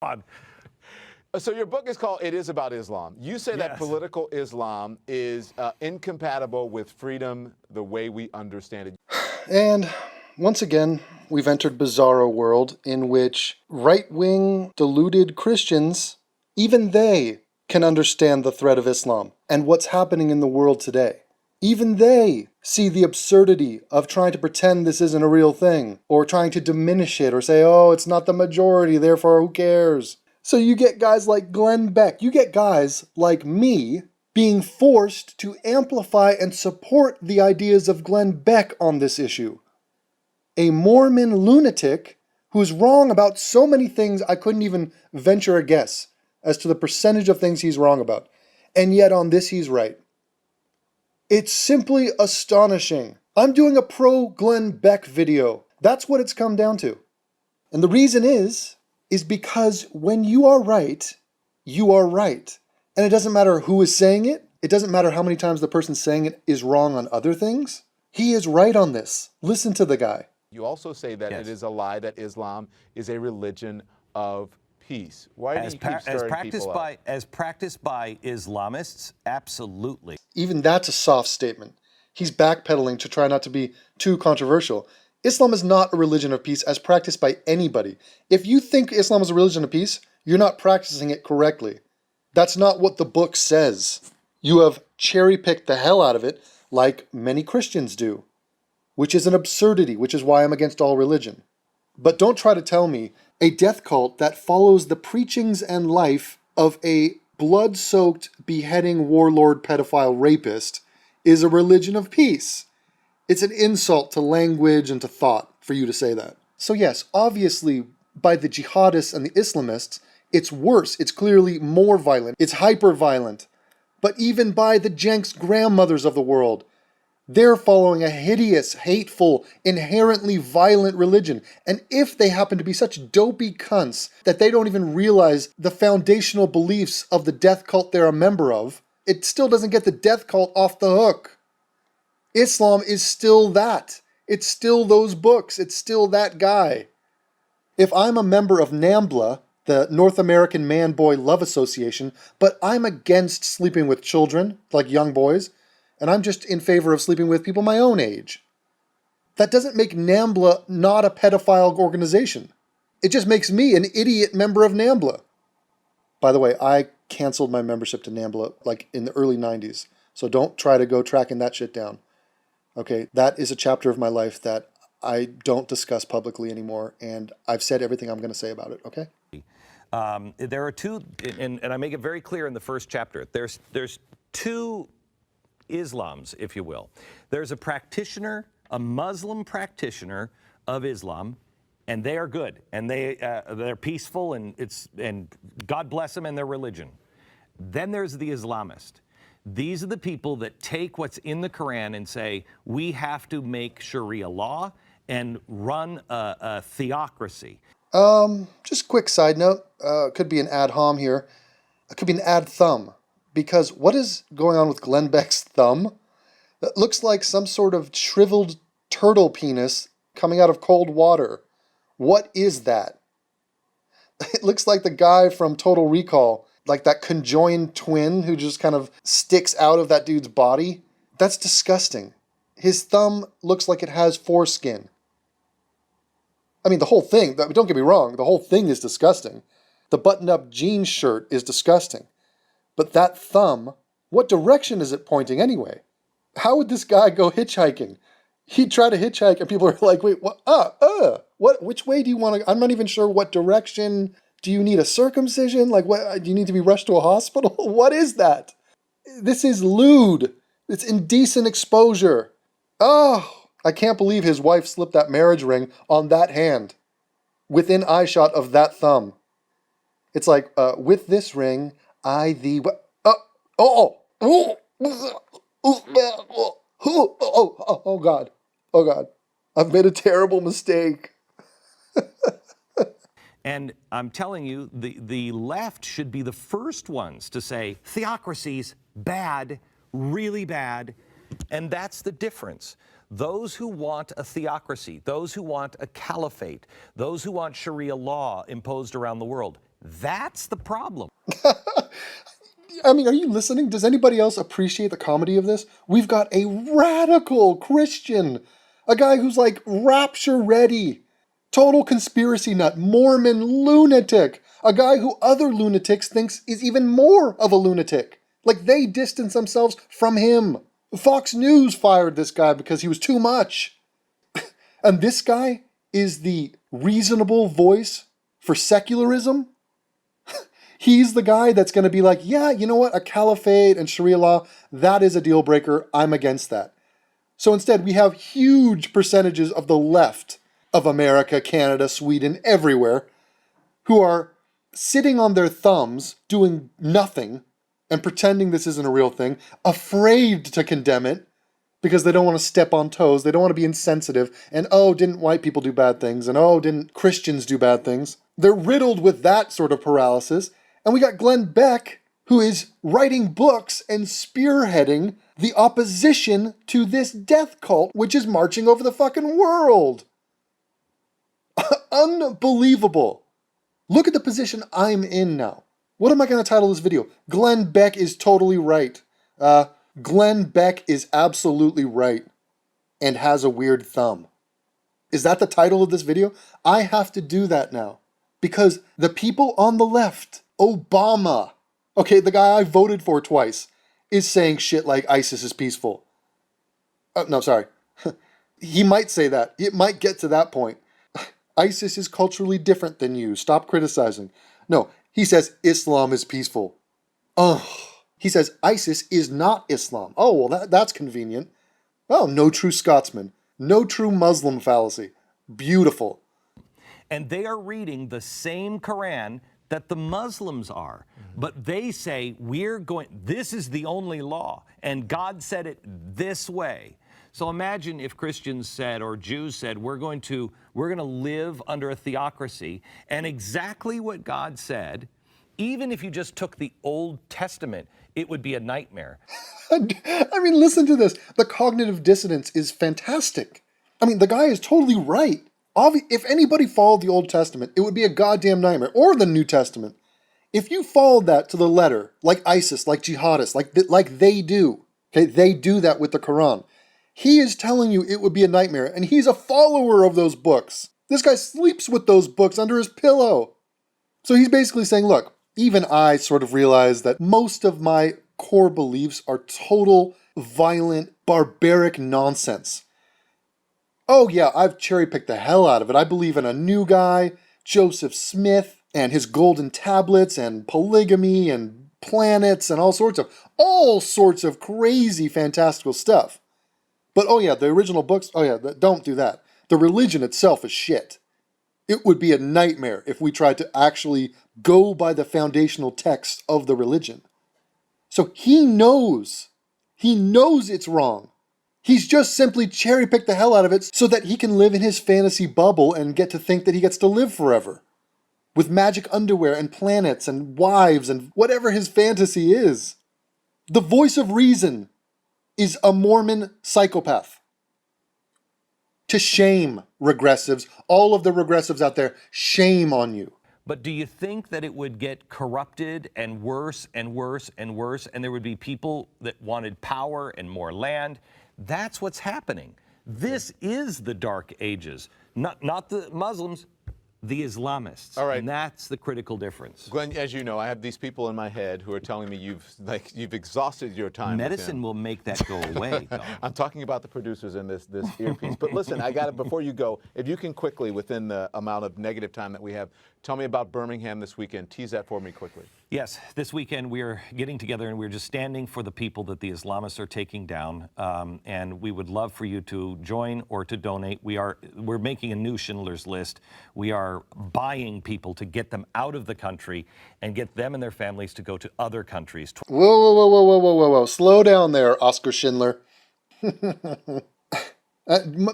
on. So your book is called It Is About Islam. You say that political Islam is incompatible with freedom the way we understand it. And once again, we've entered bizarro world in which right-wing, deluded Christians, even they can understand the threat of Islam and what's happening in the world today. Even they see the absurdity of trying to pretend this isn't a real thing, or trying to diminish it, or say, oh, it's not the majority, therefore who cares? So you get guys like Glenn Beck, you get guys like me being forced to amplify and support the ideas of Glenn Beck on this issue. A Mormon lunatic who's wrong about so many things I couldn't even venture a guess as to the percentage of things he's wrong about. And yet on this he's right. It's simply astonishing. I'm doing a pro-Glenn Beck video. That's what it's come down to. And the reason is because when you are right, you are right. And it doesn't matter who is saying it. It doesn't matter how many times the person saying it is wrong on other things. He is right on this. Listen to the guy. You also say that it is a lie that Islam is a religion of peace. Why do you keep stirring people up? As practiced by Islamists, absolutely. Even that's a soft statement. He's backpedaling to try not to be too controversial. Islam is not a religion of peace as practiced by anybody. If you think Islam is a religion of peace, you're not practicing it correctly. That's not what the book says. You have cherry-picked the hell out of it, like many Christians do, which is an absurdity, which is why I'm against all religion. But don't try to tell me a death cult that follows the preachings and life of a blood-soaked, beheading warlord pedophile rapist is a religion of peace. It's an insult to language and to thought for you to say that. So yes, obviously, by the jihadists and the Islamists, it's worse. It's clearly more violent. It's hyper-violent. But even by the Jenks grandmothers of the world, they're following a hideous, hateful, inherently violent religion. And if they happen to be such dopey cunts that they don't even realize the foundational beliefs of the death cult they're a member of, it still doesn't get the death cult off the hook. Islam is still that. It's still those books. It's still that guy. If I'm a member of NAMBLA, the North American Man-Boy Love Association, but I'm against sleeping with children, like young boys, and I'm just in favor of sleeping with people my own age, that doesn't make NAMBLA not a pedophile organization. It just makes me an idiot member of NAMBLA. By the way, I canceled my membership to NAMBLA like in the early 90s, so don't try to go tracking that shit down. Okay, that is a chapter of my life that I don't discuss publicly anymore, and I've said everything I'm going to say about it, okay? There are two, and I make it very clear in the first chapter, there's two Islams, if you will. There's a practitioner, a Muslim practitioner of Islam, and they are good, and they're peaceful, and God bless them and their religion. Then there's the Islamist. These are the people that take what's in the Quran and say, we have to make Sharia law and run a theocracy. Just quick side note, could be an ad hom here. It could be an ad thumb. Because what is going on with Glenn Beck's thumb? That looks like some sort of shriveled turtle penis coming out of cold water. What is that? It looks like the guy from Total Recall, like that conjoined twin who just kind of sticks out of that dude's body. That's disgusting. His thumb looks like it has foreskin. I mean, the whole thing, don't get me wrong, the whole thing is disgusting. The button-up jeans shirt is disgusting. But that thumb, what direction is it pointing anyway? How would this guy go hitchhiking? He'd try to hitchhike and people are like, wait, what? Which way do you want to, I'm not even sure what direction. Do you need a circumcision? Like, what? Do you need to be rushed to a hospital? What is that? This is lewd. It's indecent exposure. Oh, I can't believe his wife slipped that marriage ring on that hand, within eyeshot of that thumb. It's like, with this ring, oh God, I've made a terrible mistake. And I'm telling you, the left should be the first ones to say, theocracy's bad, really bad, and that's the difference. Those who want a theocracy, those who want a caliphate, those who want Sharia law imposed around the world, That's the problem. I mean, are you listening? Does anybody else appreciate the comedy of this? We've got a radical Christian, a guy who's like rapture ready, total conspiracy nut, Mormon lunatic, a guy who other lunatics thinks is even more of a lunatic. Like they distance themselves from him. Fox News fired this guy because he was too much. And this guy is the reasonable voice for secularism? He's the guy that's going to be like, yeah, you know what, a caliphate and Sharia law, that is a deal breaker. I'm against that. So instead, we have huge percentages of the left of America, Canada, Sweden, everywhere, who are sitting on their thumbs, doing nothing, and pretending this isn't a real thing, afraid to condemn it, because they don't want to step on toes, they don't want to be insensitive, and oh, didn't white people do bad things, and oh, didn't Christians do bad things? They're riddled with that sort of paralysis. And we got Glenn Beck, who is writing books and spearheading the opposition to this death cult, which is marching over the fucking world. Unbelievable. Look at the position I'm in now. What am I going to title this video? Glenn Beck is totally right. Glenn Beck is absolutely right and has a weird thumb. Is that the title of this video? I have to do that now because the people on the left, Obama, okay, the guy I voted for twice, is saying shit like ISIS is peaceful. No, sorry. He might say that. It might get to that point. ISIS is culturally different than you. Stop criticizing. No, he says Islam is peaceful. Ugh. He says ISIS is not Islam. Oh, well, that's convenient. Oh, no true Scotsman. No true Muslim fallacy. Beautiful. And they are reading the same Quran that the Muslims are. But they say, this is the only law, and God said it this way. So imagine if Christians said, or Jews said, we're going to live under a theocracy, and exactly what God said, even if you just took the Old Testament, it would be a nightmare. I mean, listen to this. The cognitive dissonance is fantastic. I mean, the guy is totally right. If anybody followed the Old Testament, it would be a goddamn nightmare. Or the New Testament. If you followed that to the letter, like ISIS, like jihadists, like they do, okay, they do that with the Quran. He is telling you it would be a nightmare, and he's a follower of those books. This guy sleeps with those books under his pillow. So he's basically saying, look, even I sort of realize that most of my core beliefs are total, violent, barbaric nonsense. Oh yeah, I've cherry-picked the hell out of it. I believe in a new guy, Joseph Smith, and his golden tablets, and polygamy, and planets, and all sorts of crazy, fantastical stuff. But oh yeah, the original books, oh yeah, don't do that. The religion itself is shit. It would be a nightmare if we tried to actually go by the foundational text of the religion. So he knows it's wrong. He's just simply cherry-picked the hell out of it so that he can live in his fantasy bubble and get to think that he gets to live forever. With magic underwear and planets and wives and whatever his fantasy is. The voice of reason is a Mormon psychopath. To shame regressives, all of the regressives out there, shame on you. But do you think that it would get corrupted and worse and worse and worse, and there would be people that wanted power and more land? That's what's happening. This is the Dark Ages. Not the Muslims, the Islamists. All right. And that's the critical difference. Glenn, as you know, I have these people in my head who are telling me you've exhausted your time. Medicine will make that go away. I'm talking about the producers in this earpiece. But listen, I got it. Before you go, if you can quickly, within the amount of negative time that we have, tell me about Birmingham this weekend. Tease that for me quickly. Yes, this weekend we are getting together and we're just standing for the people that the Islamists are taking down. And we would love for you to join or to donate. We're making a new Schindler's List. We are buying people to get them out of the country and get them and their families to go to other countries. Whoa. Slow down there, Oscar Schindler.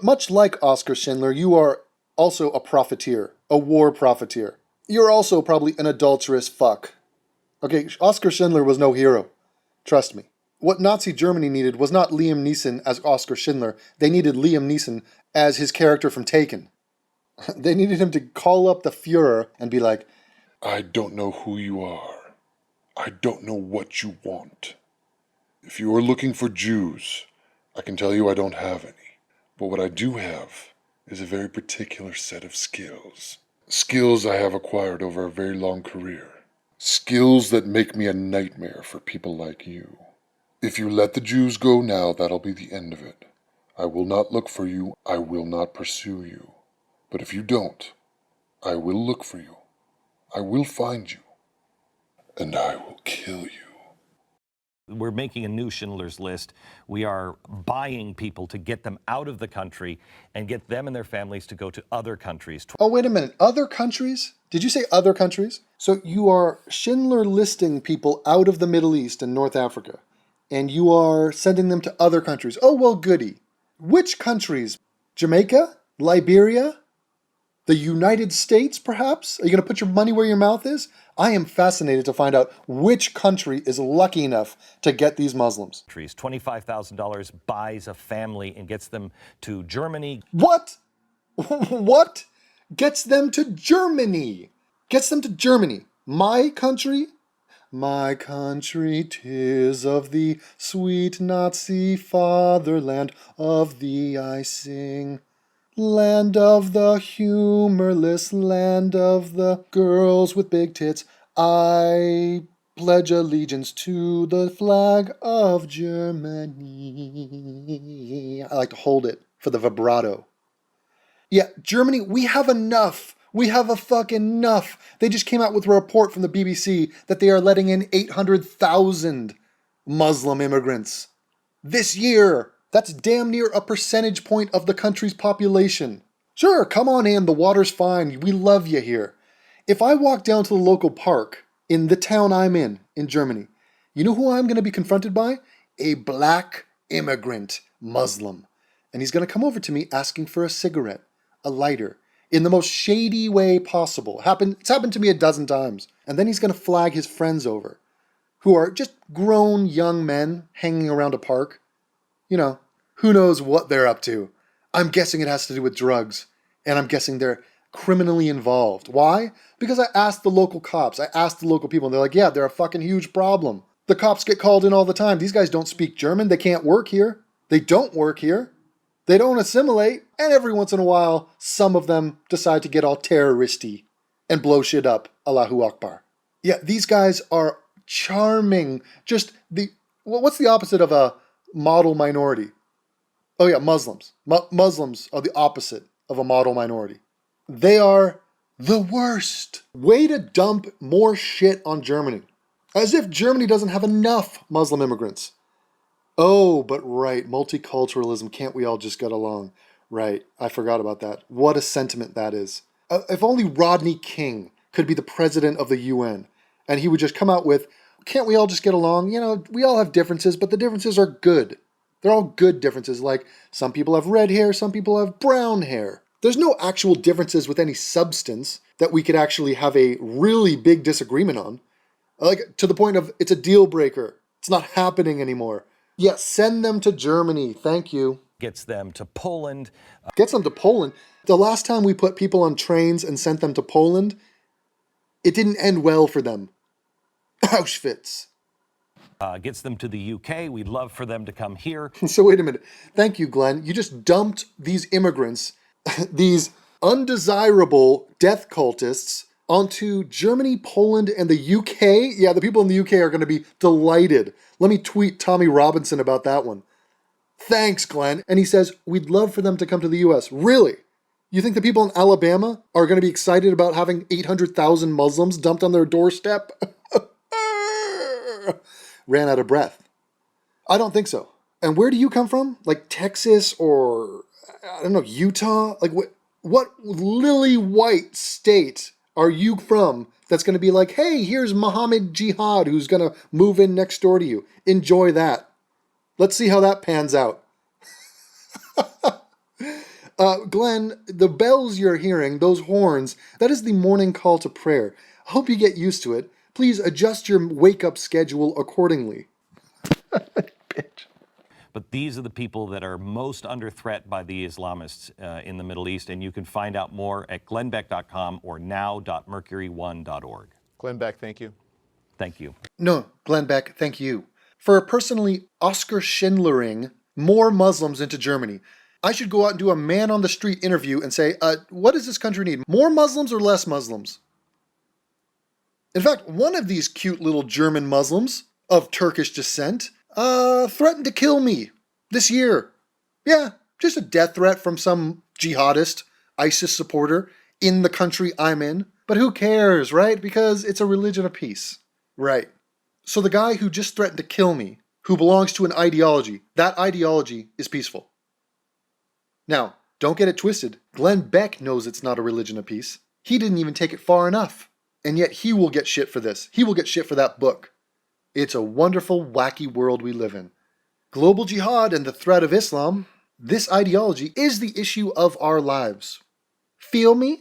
Much like Oscar Schindler, you are also a profiteer, a war profiteer. You're also probably an adulterous fuck. Okay, Oscar Schindler was no hero. Trust me. What Nazi Germany needed was not Liam Neeson as Oscar Schindler. They needed Liam Neeson as his character from Taken. They needed him to call up the Fuhrer and be like, I don't know who you are. I don't know what you want. If you are looking for Jews, I can tell you I don't have any. But what I do have is a very particular set of skills. Skills I have acquired over a very long career. Skills that make me a nightmare for people like you. If you let the Jews go now, that'll be the end of it. I will not look for you. I will not pursue you. But if you don't, I will look for you. I will find you. And I will kill you. We're making a new Schindler's List. We are buying people to get them out of the country and get them and their families to go to other countries. Oh, wait a minute. Other countries? Did you say other countries? So you are Schindler listing people out of the Middle East and North Africa, and you are sending them to other countries. Oh, well, goody. Which countries? Jamaica? Liberia? The United States, perhaps? Are you going to put your money where your mouth is? I am fascinated to find out which country is lucky enough to get these Muslims. $25,000 buys a family and gets them to Germany. What? What? Gets them to Germany. Gets them to Germany. My country? My country, 'tis of thee, sweet Nazi fatherland, of thee I sing. Land of the humorless, land of the girls with big tits, I pledge allegiance to the flag of Germany. I like to hold it for the vibrato. Yeah, Germany, we have enough. We have a fucking enough. They just came out with a report from the BBC that they are letting in 800,000 Muslim immigrants this year. That's damn near a percentage point of the country's population. Sure, come on in, the water's fine, we love you here. If I walk down to the local park in the town I'm in Germany, you know who I'm going to be confronted by? A black immigrant Muslim. And he's going to come over to me asking for a cigarette, a lighter, in the most shady way possible. It's happened to me a dozen times. And then he's going to flag his friends over, who are just grown young men hanging around a park. You know, who knows what they're up to. I'm guessing it has to do with drugs, and I'm guessing they're criminally involved. Why? Because I asked the local cops, I asked the local people, and they're like, yeah, they're a fucking huge problem. The cops get called in all the time. These guys don't speak German, they can't work here. They don't work here. They don't assimilate, and every once in a while, some of them decide to get all terroristy and blow shit up, Allahu Akbar. Yeah, these guys are charming. Just what's the opposite of a model minority? Oh yeah, Muslims. Muslims are the opposite of a model minority. They are the worst. Way to dump more shit on Germany. As if Germany doesn't have enough Muslim immigrants. Oh, but right, multiculturalism, can't we all just get along? Right, I forgot about that. What a sentiment that is. If only Rodney King could be the president of the UN, and he would just come out with, can't we all just get along? You know, we all have differences, but the differences are good. They're all good differences, like some people have red hair, some people have brown hair. There's no actual differences with any substance that we could actually have a really big disagreement on. Like, to the point of, it's a deal breaker. It's not happening anymore. Yeah, send them to Germany. Thank you. Gets them to Poland. Gets them to Poland. The last time we put people on trains and sent them to Poland, it didn't end well for them. Auschwitz. Gets them to the UK. We'd love for them to come here. So wait a minute. Thank you, Glenn. You just dumped these immigrants, these undesirable death cultists, onto Germany, Poland, and the UK. Yeah, the people in the UK are going to be delighted. Let me tweet Tommy Robinson about that one. Thanks, Glenn. And he says, we'd love for them to come to the US. Really? You think the people in Alabama are going to be excited about having 800,000 Muslims dumped on their doorstep? Ran out of breath. I don't think so. And where do you come from? Like Texas or, I don't know, Utah? Like what lily white state are you from that's going to be like, hey, here's Muhammad Jihad who's going to move in next door to you. Enjoy that. Let's see how that pans out. Glenn, the bells you're hearing, those horns, that is the morning call to prayer. I hope you get used to it. Please adjust your wake-up schedule accordingly. Bitch. But these are the people that are most under threat by the Islamists in the Middle East, and you can find out more at glennbeck.com or now.mercury1.org. Glenn Beck, thank you. Thank you. No, Glenn Beck, thank you. For personally Oscar Schindlering more Muslims into Germany, I should go out and do a man-on-the-street interview and say, what does this country need? More Muslims or less Muslims? In fact, one of these cute little German Muslims of Turkish descent threatened to kill me this year. Yeah, just a death threat from some jihadist, ISIS supporter in the country I'm in. But who cares, right? Because it's a religion of peace. Right. So the guy who just threatened to kill me, who belongs to an ideology, that ideology is peaceful. Now, don't get it twisted. Glenn Beck knows it's not a religion of peace. He didn't even take it far enough. And yet he will get shit for this. He will get shit for that book. It's a wonderful, wacky world we live in. Global jihad and the threat of Islam, this ideology is the issue of our lives. Feel me?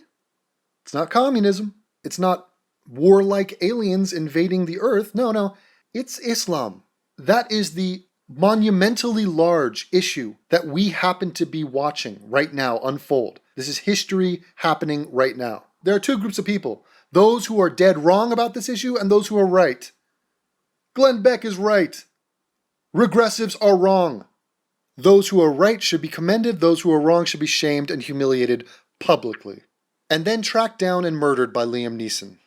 It's not communism. It's not warlike aliens invading the earth. No, it's Islam. That is the monumentally large issue that we happen to be watching right now unfold. This is history happening right now. There are two groups of people, those who are dead wrong about this issue and those who are right. Glenn Beck is right. Regressives are wrong. Those who are right should be commended, those who are wrong should be shamed and humiliated publicly. And then tracked down and murdered by Liam Neeson.